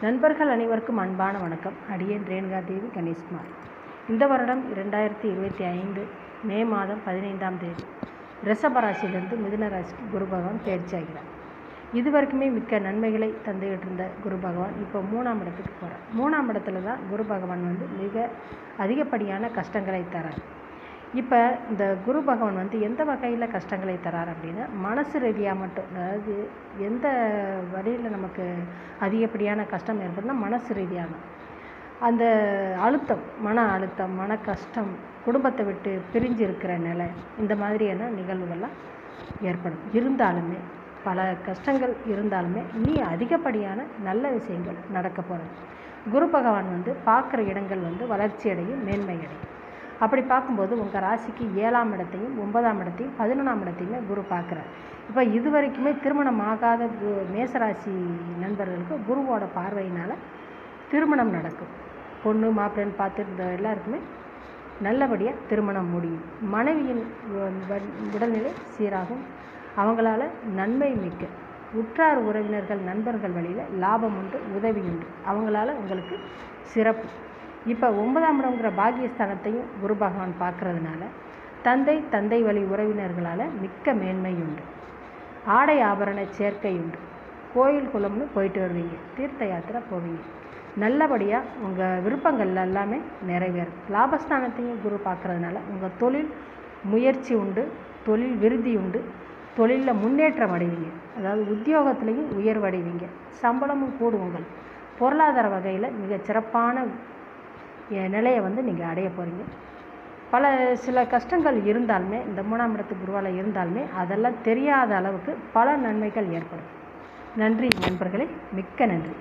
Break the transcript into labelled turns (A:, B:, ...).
A: நண்பர்கள் அனைவருக்கும் அன்பான வணக்கம். அடியேன் ரேணுகா தேவி கணேஷ்குமார். இந்த வருடம் 2025 மே மாதம் 15ஆம் தேதி ரிஷபராசியிலிருந்து மிதுன ராசிக்கு குரு பகவான் பயிற்சி ஆகிறார். இதுவரைக்குமே மிக்க நன்மைகளை தந்துகிட்டு இருந்த குரு பகவான் இப்போ 3ஆம் இடத்துக்கு போகிறார். 3ஆம் இடத்துல தான் குரு பகவான் மிக அதிகப்படியான கஷ்டங்களை தரார். இப்போ இந்த குரு பகவான் எந்த வகையில் கஷ்டங்களை தரார் அப்படின்னா, மனசு ரீதியாக மட்டும், அதாவது எந்த வழியில் நமக்கு அதிகப்படியான கஷ்டம் ஏற்படும்னா மனசு ரீதியாக அந்த அழுத்தம், மன கஷ்டம், குடும்பத்தை விட்டு பிரிஞ்சு இருக்கிற நிலை, இந்த மாதிரியான நிகழ்வுகள்லாம் ஏற்படும். இருந்தாலுமே பல கஷ்டங்கள் இருந்தாலுமே இனி அதிகப்படியான நல்ல விஷயங்கள் நடக்க போகிறது. குரு பகவான் பார்க்குற இடங்கள் வளர்ச்சி அடையும், மேன்மை அடையும். அப்படி பார்க்கும்போது உங்கள் ராசிக்கு 7ஆம் இடத்தையும் 9ஆம் இடத்தையும் 11ஆம் இடத்தையுமே குரு பார்க்குறார். இப்போ இது வரைக்குமே திருமணம் ஆகாத மேசராசி நண்பர்களுக்கு குருவோட பார்வையினால் திருமணம் நடக்கும். பொண்ணு மாப்பிள்ளைன்னு பார்த்துருந்த எல்லாருக்குமே நல்லபடியாக திருமணம் முடியும். மனைவியின் உடல்நிலை சீராகும். அவங்களால நன்மை மிக்க உற்றார் உறவினர்கள் நண்பர்கள் வழியில் லாபம் உண்டு, உதவி உண்டு. அவங்களால உங்களுக்கு சிறப்பு. இப்போ 9ஆம் இடங்கிற பாக்கியஸ்தானத்தையும் குரு பகவான் பார்க்கறதுனால தந்தை வழி உறவினர்களால் மிக்க மேன்மை உண்டு. ஆடை ஆபரண சேர்க்கை உண்டு. கோயில் குளம்னு போயிட்டு வருவீங்க, தீர்த்த யாத்திரை போவீங்க. நல்லபடியாக உங்கள் விருப்பங்கள் எல்லாமே நிறைவேறும். லாபஸ்தானத்தையும் குரு பார்க்கறதுனால உங்கள் தொழில் முயற்சி உண்டு, தொழில் விருத்தி உண்டு, தொழிலில் முன்னேற்றம் அடைவீங்க. அதாவது உத்தியோகத்துலேயும் உயர்வடைவீங்க, சம்பளமும் கூடும். உங்கள் பொருளாதார வகையில் மிக சிறப்பான நிலையை நீங்கள் அடைய போகிறீங்க. சில கஷ்டங்கள் இருந்தாலுமே, இந்த 3ஆம் இடத்து குருவால் இருந்தாலுமே அதெல்லாம் தெரியாத அளவுக்கு பல நன்மைகள் ஏற்படும். நன்றி நண்பர்களே, மிக்க நன்றி.